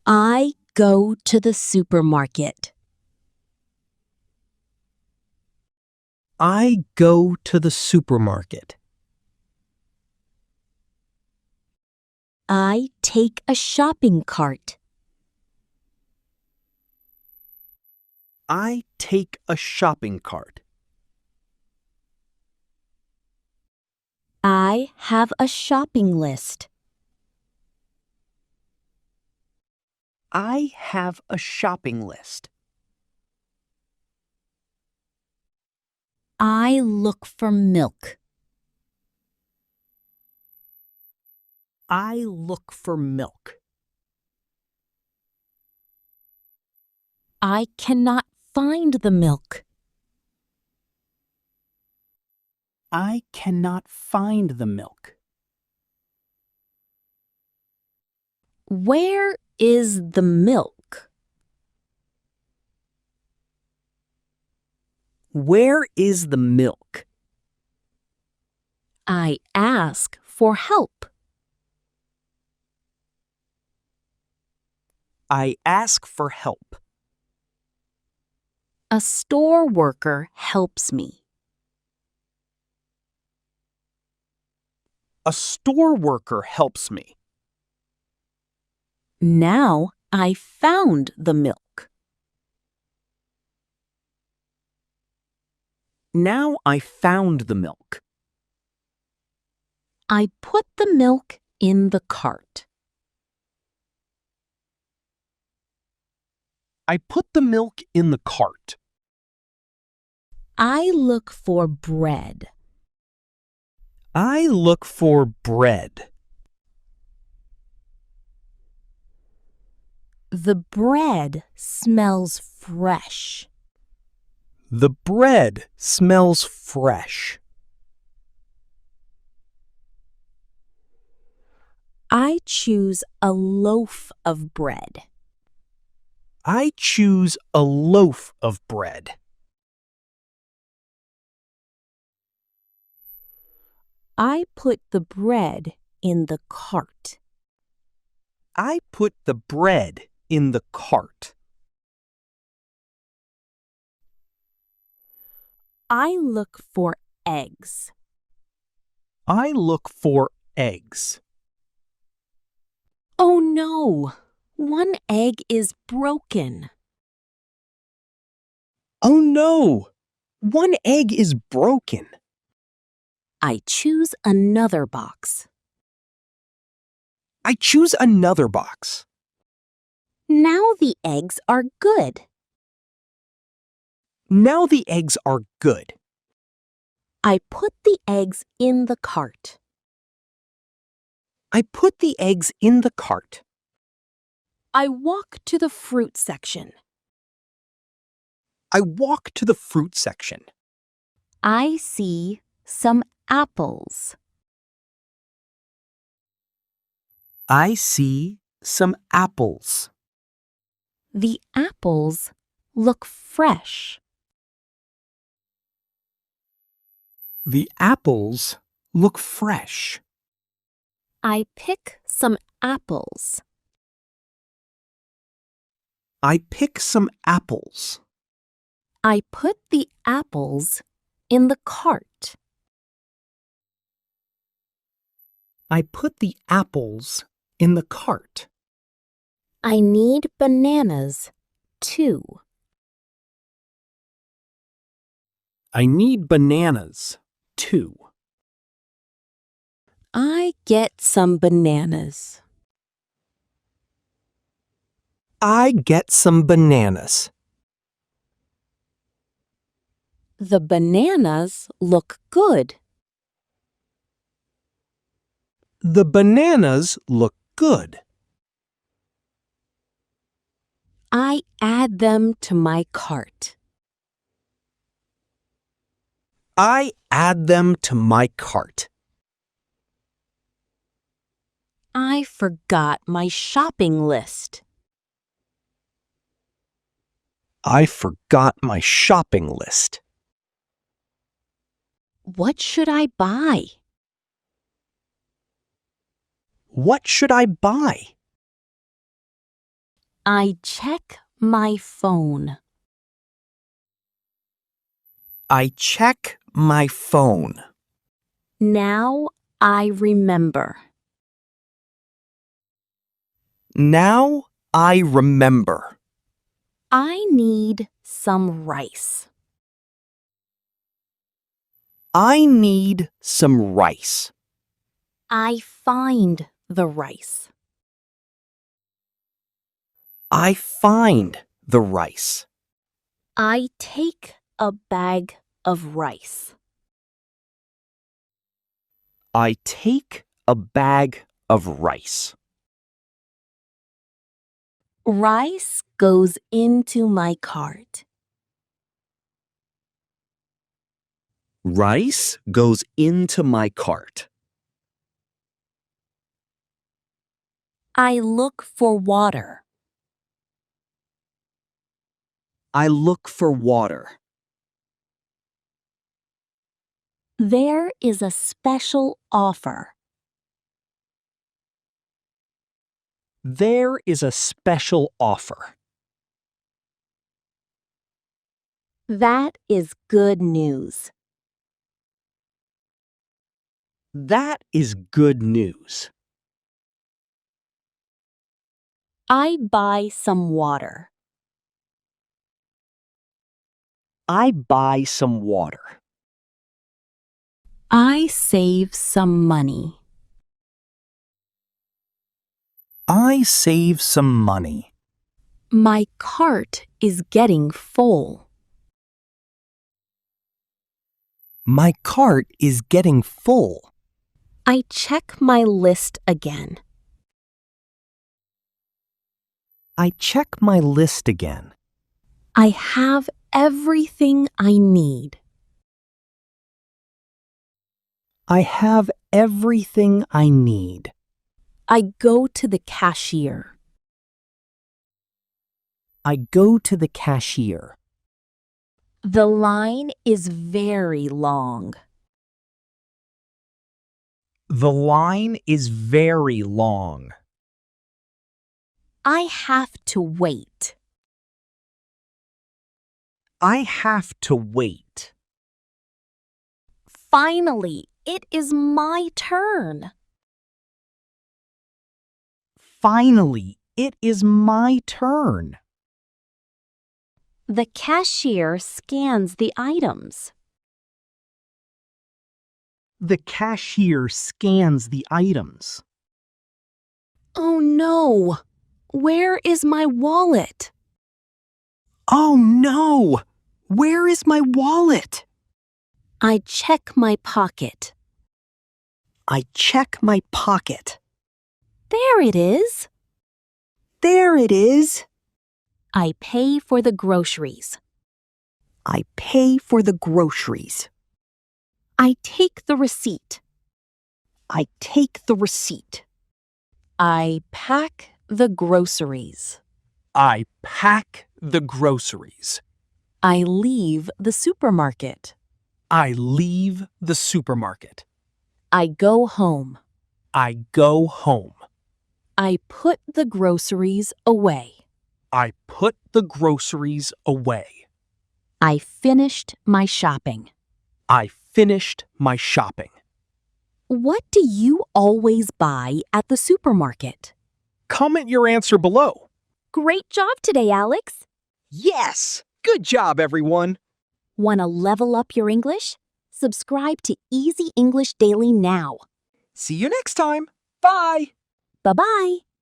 I go to the supermarket. I go to the supermarket. I take a shopping cart. I take a shopping cart. I have a shopping list. I have a shopping list. I look for milk. I look for milk. I cannot find the milk. I cannot find the milk. Where is the milk? Where is the milk? I ask for help. I ask for help. A store worker helps me. A store worker helps me. Now I found the milk. Now I found the milk. I put the milk in the cart. I put the milk in the cart. I look for bread. I look for bread. The bread smells fresh. The bread smells fresh. I choose a loaf of bread. I choose a loaf of bread. I put the bread in the cart. I put the bread in the cart. I look for eggs. I look for eggs. Oh no! One egg is broken. Oh no! One egg is broken. I choose another box. I choose another box. Now the eggs are good. Now the eggs are good. I put the eggs in the cart. I put the eggs in the cart. I walk to the fruit section. I walk to the fruit section. I see some apples. I see some apples. The apples look fresh. The apples look fresh. I pick some apples. I pick some apples. I put the apples in the cart. I put the apples in the cart. I need bananas, too. I need bananas, too. I get some bananas. I get some bananas. The bananas look good. The bananas look good. I add them to my cart. I add them to my cart. I forgot my shopping list. I forgot my shopping list. What should I buy? What should I buy? I check my phone. I check my phone. Now I remember. Now I remember. I need some rice. I need some rice. I find the rice. I find the rice. I take a bag of rice. I take a bag of rice. Rice goes into my cart. Rice goes into my cart. I look for water. I look for water. There is a special offer. There is a special offer. That is good news. That is good news. I buy some water. I buy some water. I save some money. I save some money. My cart is getting full. My cart is getting full. I check my list again. I check my list again. I have everything I need. I have everything I need. I go to the cashier. I go to the cashier. The line is very long. The line is very long. I have to wait. I have to wait. Finally, it is my turn. Finally, it is my turn. The cashier scans the items. The cashier scans the items. Oh no! Where is my wallet? Oh no! Where is my wallet? I check my pocket. I check my pocket. There it is. There it is. I pay for the groceries. I pay for the groceries. I take the receipt. I take the receipt. I pack the groceries. I pack the groceries. I leave the supermarket. I leave the supermarket. I go home. I go home. I put the groceries away. I put the groceries away. I finished my shopping. I finished my shopping. What do you always buy at the supermarket? Comment your answer below. Great job today, Alex. Yes! Good job, everyone! Want to level up your English? Subscribe to Easy English Daily now. See you next time. Bye! Bye-bye.